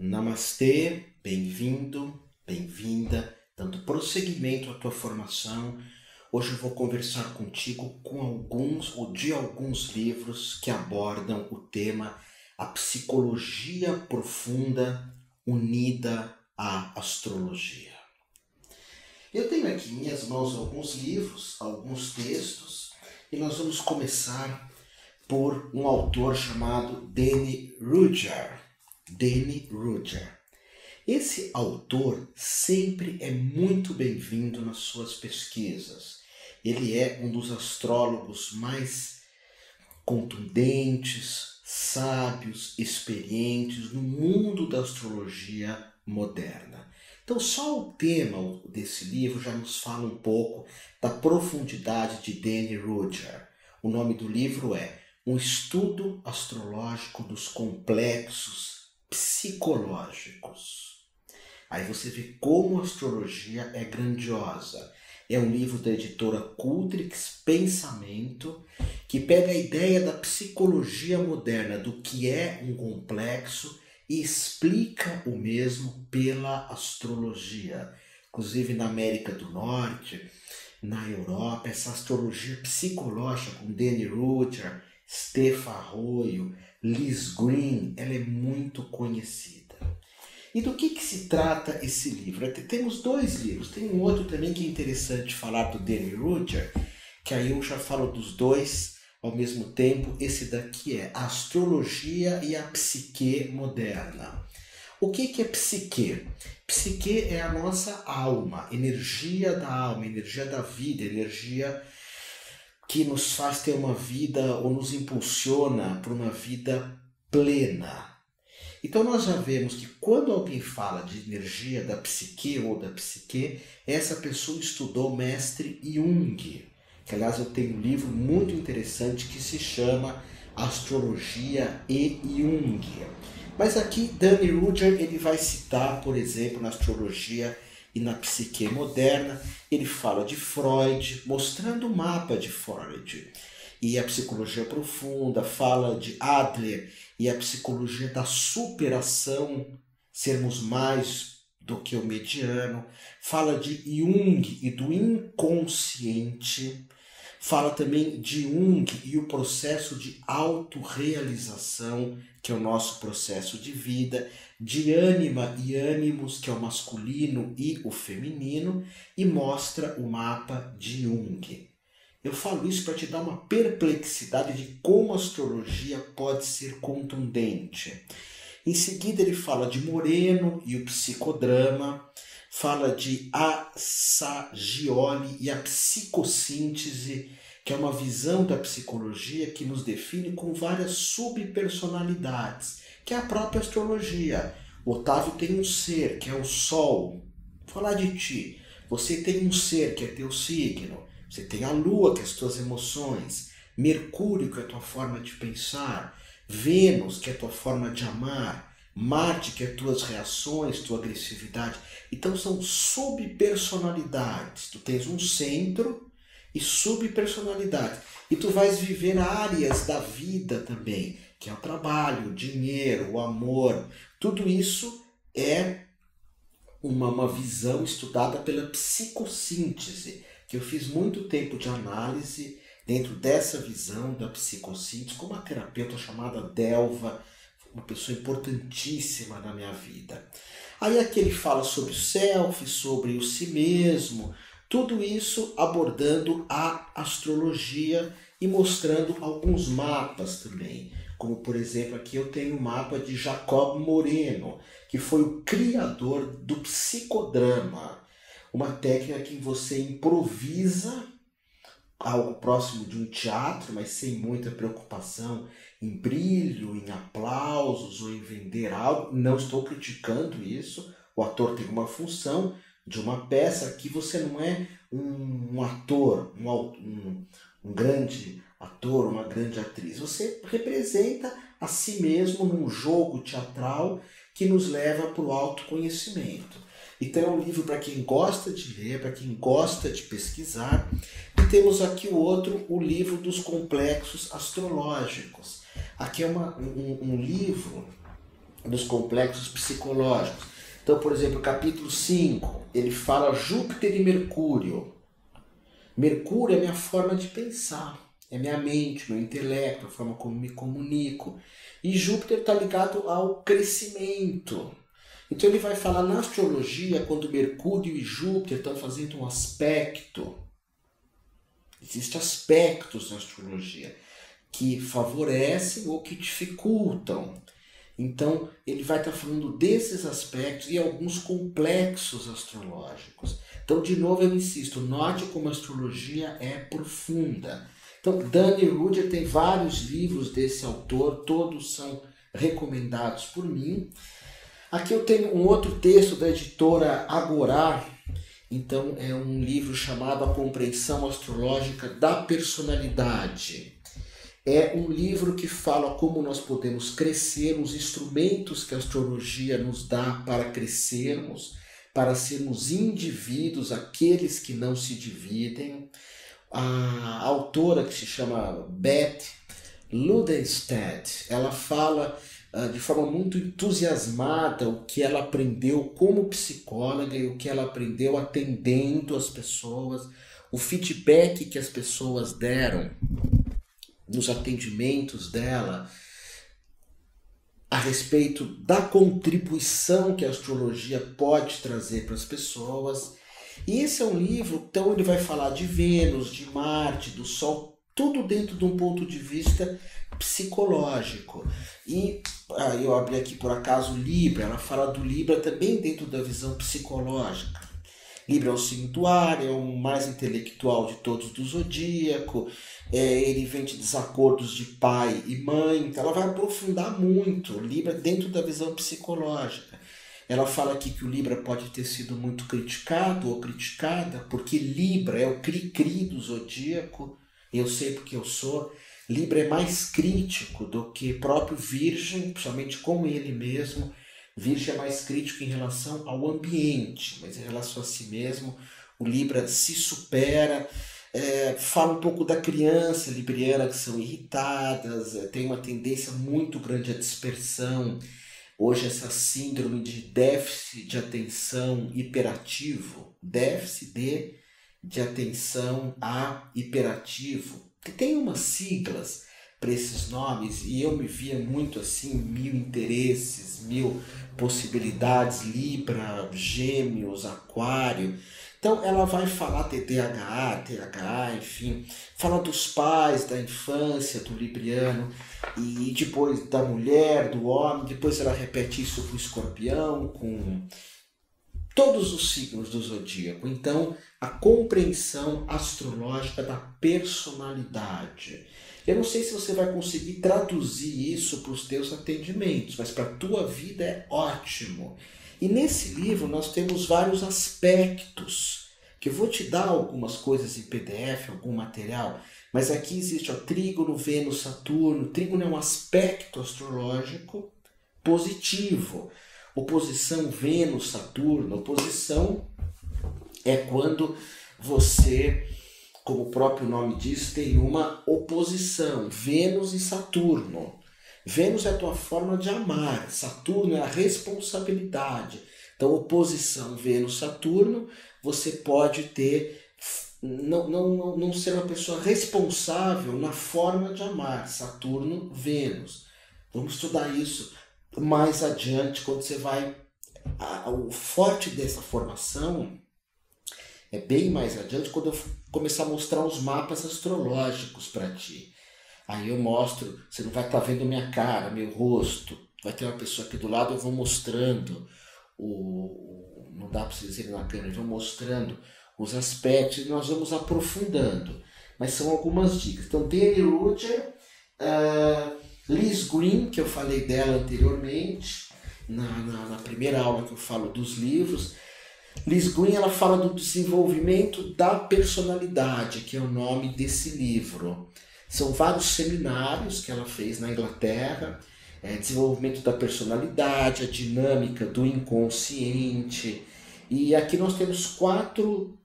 Namastê, bem-vindo, bem-vinda, dando prosseguimento à tua formação. Hoje eu vou conversar contigo de alguns livros que abordam o tema a psicologia profunda unida à astrologia. Eu tenho aqui em minhas mãos alguns livros, alguns textos, e nós vamos começar por um autor chamado Danny Rudhyar. Danny Rudhyar. Esse autor sempre é muito bem-vindo nas suas pesquisas. Ele é um dos astrólogos mais contundentes, sábios, experientes no mundo da astrologia moderna. Então só o tema desse livro já nos fala um pouco da profundidade de Danny Rudhyar. O nome do livro é Um Estudo Astrológico dos Complexos Psicológicos. Aí você vê como a astrologia é grandiosa. É um livro da editora Cultrix Pensamento, que pega a ideia da psicologia moderna, do que é um complexo, e explica o mesmo pela astrologia. Inclusive na América do Norte, na Europa, essa astrologia psicológica com Danny Rudhyar, Stefan Arroyo, Liz Green, ela é muito conhecida. E do que se trata esse livro? Temos dois livros, tem um outro também que é interessante falar do Danny Rudhyar, que aí eu já falo dos dois ao mesmo tempo. Esse daqui é A Astrologia e a Psique Moderna. O que é psique? Psique é a nossa alma, energia da alma, energia da vida, energia que nos faz ter uma vida ou nos impulsiona para uma vida plena. Então nós já vemos que quando alguém fala de energia da psique ou da psique, essa pessoa estudou o mestre Jung, que aliás eu tenho um livro muito interessante que se chama Astrologia e Jung. Mas aqui Danny Rudhyar ele vai citar, por exemplo, na astrologia e na psique moderna, ele fala de Freud, mostrando o mapa de Freud. E a psicologia profunda, fala de Adler e a psicologia da superação, sermos mais do que o mediano. Fala de Jung e do inconsciente. Fala também de Jung e o processo de autorrealização, que é o nosso processo de vida, de ânima e ânimos, que é o masculino e o feminino, e mostra o mapa de Jung. Eu falo isso para te dar uma perplexidade de como a astrologia pode ser contundente. Em seguida ele fala de Moreno e o psicodrama, fala de Assagioli e a psicossíntese, que é uma visão da psicologia que nos define com várias subpersonalidades, que é a própria astrologia. O Otávio tem um ser, que é o Sol. Vou falar de ti. Você tem um ser, que é teu signo. Você tem a Lua, que é as tuas emoções. Mercúrio, que é a tua forma de pensar. Vênus, que é a tua forma de amar. Marte, que é tuas reações, tua agressividade. Então são subpersonalidades. Tu tens um centro e subpersonalidades. E tu vais viver áreas da vida também, que é o trabalho, o dinheiro, o amor. Tudo isso é uma visão estudada pela psicossíntese, que eu fiz muito tempo de análise dentro dessa visão da psicossíntese com uma terapeuta chamada Delva, uma pessoa importantíssima na minha vida. Aí aqui ele fala sobre o self, sobre o si mesmo, tudo isso abordando a astrologia e mostrando alguns mapas também. Como, por exemplo, aqui eu tenho o mapa de Jacob Moreno, que foi o criador do psicodrama. Uma técnica que você improvisa algo próximo de um teatro, mas sem muita preocupação em brilho, em aplausos ou em vender algo. Não estou criticando isso. O ator tem uma função de uma peça. Aqui você não é um ator, um grande ator, uma grande atriz. Você representa a si mesmo num jogo teatral que nos leva para o autoconhecimento. Então é um livro para quem gosta de ler, para quem gosta de pesquisar. E temos aqui o outro, o livro dos complexos astrológicos. Aqui é um livro dos complexos psicológicos. Então, por exemplo, capítulo 5, ele fala Júpiter e Mercúrio. Mercúrio é minha forma de pensar, é minha mente, meu intelecto, a forma como me comunico. E Júpiter está ligado ao crescimento. Então ele vai falar na astrologia, quando Mercúrio e Júpiter estão fazendo um aspecto. Existem aspectos na astrologia que favorecem ou que dificultam. Então, ele vai estar falando desses aspectos e alguns complexos astrológicos. Então, de novo, eu insisto, note como a astrologia é profunda. Então, Danny Rudger tem vários livros desse autor, todos são recomendados por mim. Aqui eu tenho um outro texto da editora Agorá. Então, é um livro chamado A Compreensão Astrológica da Personalidade. É um livro que fala como nós podemos crescer, os instrumentos que a astrologia nos dá para crescermos, para sermos indivíduos, aqueles que não se dividem. A autora, que se chama Beth Ludenstedt, ela fala de forma muito entusiasmada o que ela aprendeu como psicóloga e o que ela aprendeu atendendo as pessoas, o feedback que as pessoas deram nos atendimentos dela a respeito da contribuição que a astrologia pode trazer para as pessoas. E esse é um livro, então ele vai falar de Vênus, de Marte, do Sol, tudo dentro de um ponto de vista psicológico. E eu abri aqui por acaso Libra, ela fala do Libra também dentro da visão psicológica. Libra é o signo do ar, é o mais intelectual de todos do zodíaco, ele vem de desacordos de pai e mãe, então ela vai aprofundar muito Libra dentro da visão psicológica. Ela fala aqui que o Libra pode ter sido muito criticado ou criticada, porque Libra é o cri-cri do zodíaco, eu sei porque eu sou. Libra é mais crítico do que próprio Virgem, principalmente com ele mesmo. Virgem é mais crítico em relação ao ambiente, mas em relação a si mesmo, o Libra se supera. Fala um pouco da criança libriana, que são irritadas, tem uma tendência muito grande à dispersão. Hoje essa síndrome de déficit de atenção hiperativo, déficit de atenção a hiperativo, que tem umas siglas para esses nomes, e eu me via muito assim, 1000 interesses, 1000 possibilidades, Libra, Gêmeos, Aquário. Então ela vai falar TDAH, TH, enfim, fala dos pais, da infância, do libriano, e depois da mulher, do homem, depois ela repete isso com o escorpião, com todos os signos do zodíaco. Então, a compreensão astrológica da personalidade. Eu não sei se você vai conseguir traduzir isso para os teus atendimentos, mas para a tua vida é ótimo. E nesse livro nós temos vários aspectos, que eu vou te dar algumas coisas em PDF, algum material, mas aqui existe trígono, Vênus, Saturno. Trígono é um aspecto astrológico positivo. Oposição Vênus, Saturno. Oposição é quando você, como o próprio nome diz, tem uma oposição, Vênus e Saturno. Vênus é a tua forma de amar, Saturno é a responsabilidade. Então, oposição Vênus-Saturno, você pode ter, não ser uma pessoa responsável na forma de amar, Saturno-Vênus. Vamos estudar isso mais adiante, quando você vai... O forte dessa formação é bem mais adiante, quando eu começar a mostrar os mapas astrológicos para ti. Aí eu mostro, você não vai estar vendo minha cara, meu rosto, vai ter uma pessoa aqui do lado, eu vou mostrando, não dá para vocês verem na câmera, eu vou mostrando os aspectos e nós vamos aprofundando. Mas são algumas dicas. Então, Danny Rudger, Liz Green, que eu falei dela anteriormente, na primeira aula que eu falo dos livros. Liz Green, ela fala do desenvolvimento da personalidade, que é o nome desse livro. São vários seminários que ela fez na Inglaterra, desenvolvimento da personalidade, a dinâmica do inconsciente. E aqui nós temos 4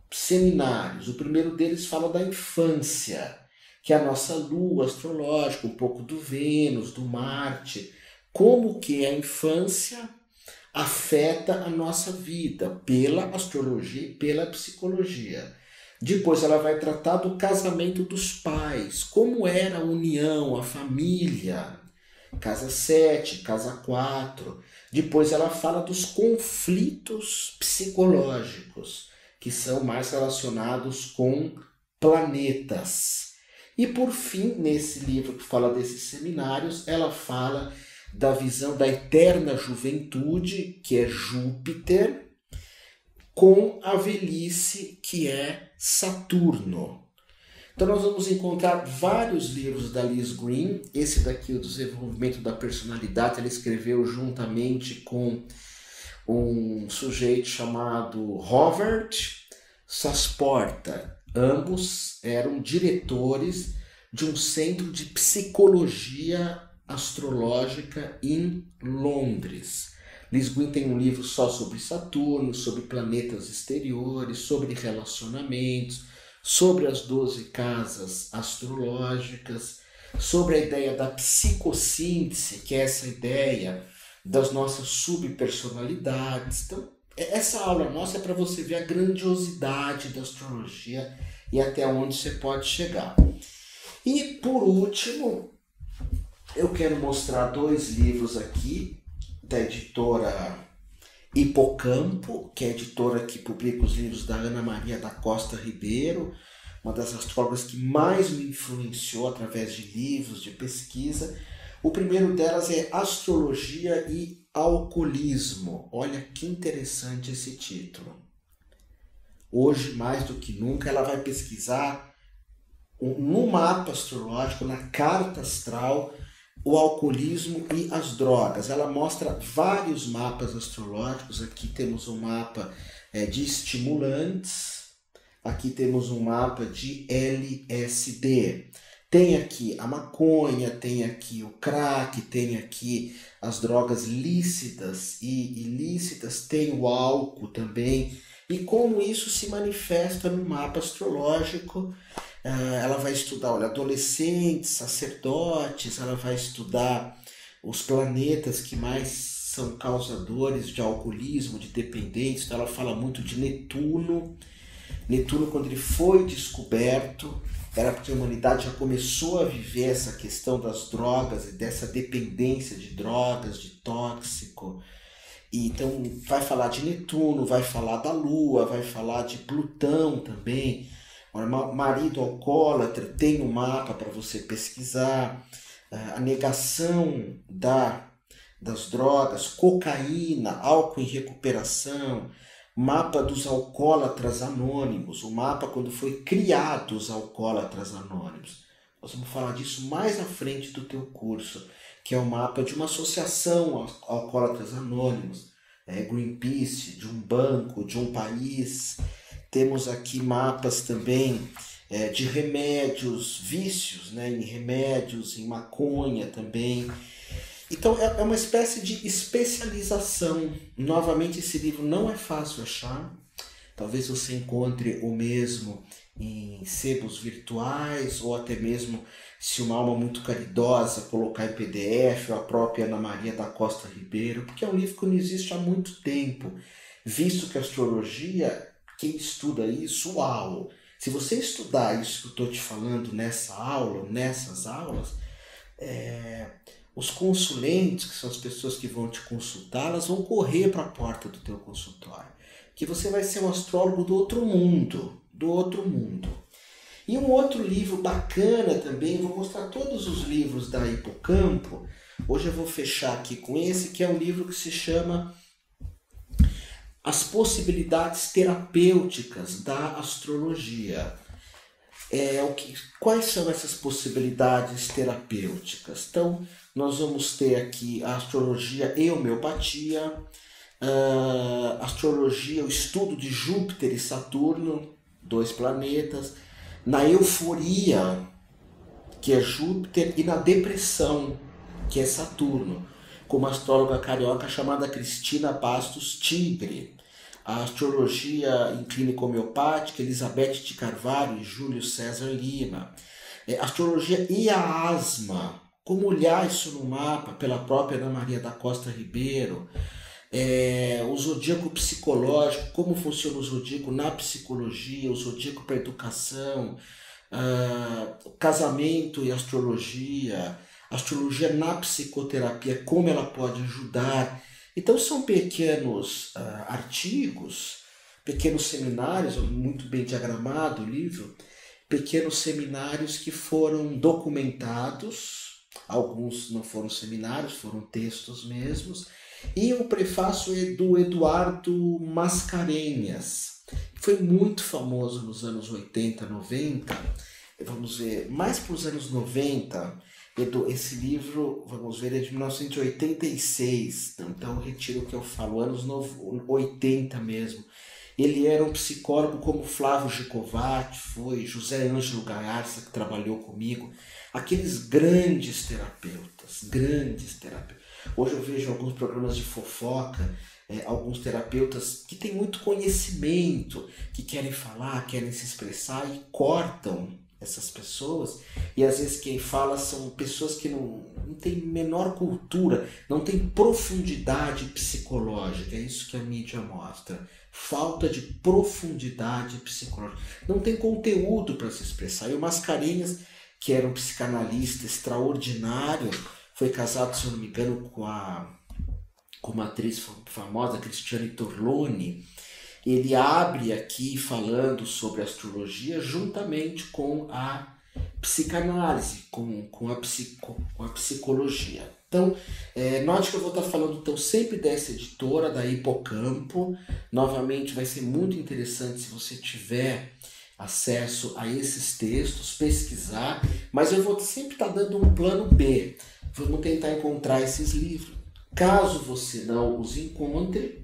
seminários. O primeiro deles fala da infância, que é a nossa lua astrológica, um pouco do Vênus, do Marte, como que a infância afeta a nossa vida pela astrologia e pela psicologia. Depois ela vai tratar do casamento dos pais, como era a união, a família, casa 7, casa 4. Depois ela fala dos conflitos psicológicos, que são mais relacionados com planetas. E por fim, nesse livro que fala desses seminários, ela fala da visão da eterna juventude, que é Júpiter, com a velhice, que é Saturno. Então nós vamos encontrar vários livros da Liz Green. Esse daqui, o Desenvolvimento da Personalidade, ela escreveu juntamente com um sujeito chamado Robert Sasporta. Ambos eram diretores de um centro de psicologia astrológica em Londres. Liz Green tem um livro só sobre Saturno, sobre planetas exteriores, sobre relacionamentos, sobre as 12 casas astrológicas, sobre a ideia da psicossíntese, que é essa ideia das nossas subpersonalidades. Então, essa aula nossa é para você ver a grandiosidade da astrologia e até onde você pode chegar. E, por último, eu quero mostrar 2 livros aqui da editora Hipocampo, que é a editora que publica os livros da Ana Maria da Costa Ribeiro, uma das astrólogas que mais me influenciou através de livros, de pesquisa. O primeiro delas é Astrologia e Alcoolismo. Olha que interessante esse título. Hoje, mais do que nunca, ela vai pesquisar no mapa astrológico, na carta astral, o alcoolismo e as drogas. Ela mostra vários mapas astrológicos. Aqui temos um mapa de estimulantes, aqui temos um mapa de LSD. Tem aqui a maconha, tem aqui o crack, tem aqui as drogas lícitas e ilícitas, tem o álcool também. E como isso se manifesta no mapa astrológico. Ela vai estudar, olha, adolescentes, sacerdotes, ela vai estudar os planetas que mais são causadores de alcoolismo, de dependência. Então ela fala muito de Netuno. Netuno, quando ele foi descoberto, era porque a humanidade já começou a viver essa questão das drogas e dessa dependência de drogas, de tóxico. E então vai falar de Netuno, vai falar da Lua, vai falar de Plutão também. Marido alcoólatra, tem um mapa para você pesquisar. A negação das drogas, cocaína, álcool em recuperação, mapa dos alcoólatras anônimos, o mapa quando foi criado os alcoólatras anônimos. Nós vamos falar disso mais à frente do teu curso, que é o mapa de uma associação alcoólatras anônimos, Greenpeace, de um banco, de um país. Temos aqui mapas também de remédios, vícios, né, em remédios, em maconha também. Então é uma espécie de especialização. Novamente, esse livro não é fácil achar. Talvez você encontre o mesmo em sebos virtuais, ou até mesmo, se uma alma muito caridosa colocar em PDF, ou a própria Ana Maria da Costa Ribeiro, porque é um livro que não existe há muito tempo, visto que a astrologia, quem estuda isso, uau! Se você estudar isso que eu estou te falando nessa aula, nessas aulas, os consulentes, que são as pessoas que vão te consultar, elas vão correr para a porta do teu consultório, que você vai ser um astrólogo do outro mundo, E um outro livro bacana também, vou mostrar todos os livros da Hipocampo. Hoje eu vou fechar aqui com esse, que é um livro que se chama As Possibilidades Terapêuticas da Astrologia. Quais são essas possibilidades terapêuticas? Então, nós vamos ter aqui a astrologia e homeopatia, astrologia, o estudo de Júpiter e Saturno, 2 planetas, na euforia, que é Júpiter, e na depressão, que é Saturno, com uma astróloga carioca chamada Cristina Bastos Tigre. A astrologia em clínica homeopática, Elizabeth de Carvalho e Júlio César Lima. Astrologia e a asma, como olhar isso no mapa, pela própria Ana Maria da Costa Ribeiro, o zodíaco psicológico, como funciona o zodíaco na psicologia, o zodíaco para a educação, o casamento e a astrologia na psicoterapia, como ela pode ajudar. Então são pequenos artigos, pequenos seminários, muito bem diagramado o livro, pequenos seminários que foram documentados, alguns não foram seminários, foram textos mesmos, e o prefácio é do Eduardo Mascarenhas, que foi muito famoso nos anos 80, 90, vamos ver, mais para os anos 90, esse livro, vamos ver, é de 1986, então eu retiro o que eu falo, anos 80 mesmo. Ele era um psicólogo como Flávio Gicovati, foi José Ângelo Gaarza, que trabalhou comigo, aqueles grandes terapeutas. Hoje eu vejo alguns programas de fofoca, alguns terapeutas que têm muito conhecimento, que querem falar, querem se expressar e cortam essas pessoas, e às vezes quem fala são pessoas que não têm menor cultura, não têm profundidade psicológica, é isso que a mídia mostra, falta de profundidade psicológica, não tem conteúdo para se expressar. E o Mascarenhas, que era um psicanalista extraordinário, foi casado, se eu não me engano, com uma atriz famosa, Cristiane Torlone. Ele abre aqui falando sobre astrologia juntamente com a psicanálise, com a psicologia. Então, note que eu vou estar falando então, sempre dessa editora, da Hipocampo. Novamente, vai ser muito interessante se você tiver acesso a esses textos, pesquisar, mas eu vou sempre estar dando um plano B. Vamos tentar encontrar esses livros. Caso você não os encontre,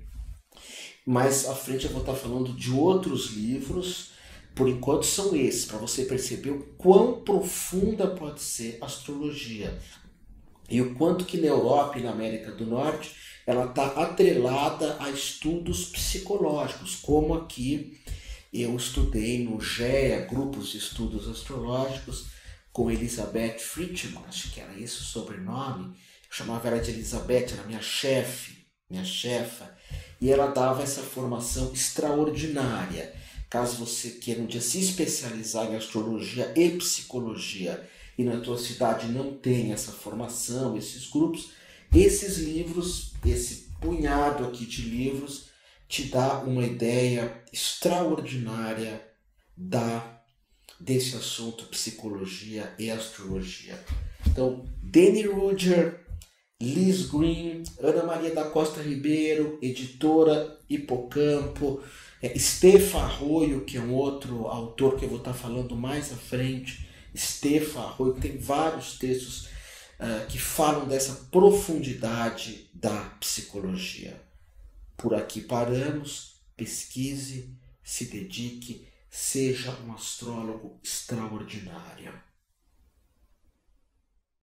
mais à frente eu vou estar falando de outros livros, por enquanto são esses, para você perceber o quão profunda pode ser a astrologia e o quanto que na Europa e na América do Norte ela está atrelada a estudos psicológicos, como aqui eu estudei no GEA, Grupos de Estudos Astrológicos, com Elizabeth Friedman, acho que era esse o sobrenome, eu chamava ela de Elizabeth, era minha chefa, e ela dava essa formação extraordinária. Caso você queira um dia se especializar em astrologia e psicologia e na tua cidade não tem essa formação, esses grupos, esses livros, esse punhado aqui de livros te dá uma ideia extraordinária desse assunto psicologia e astrologia. Então, Danny Rudger, Liz Green, Ana Maria da Costa Ribeiro, editora Hipocampo, Stefan Arroyo, que é um outro autor que eu vou estar falando mais à frente, Stefan Arroyo, que tem vários textos que falam dessa profundidade da psicologia. Por aqui paramos, pesquise, se dedique, seja um astrólogo extraordinário.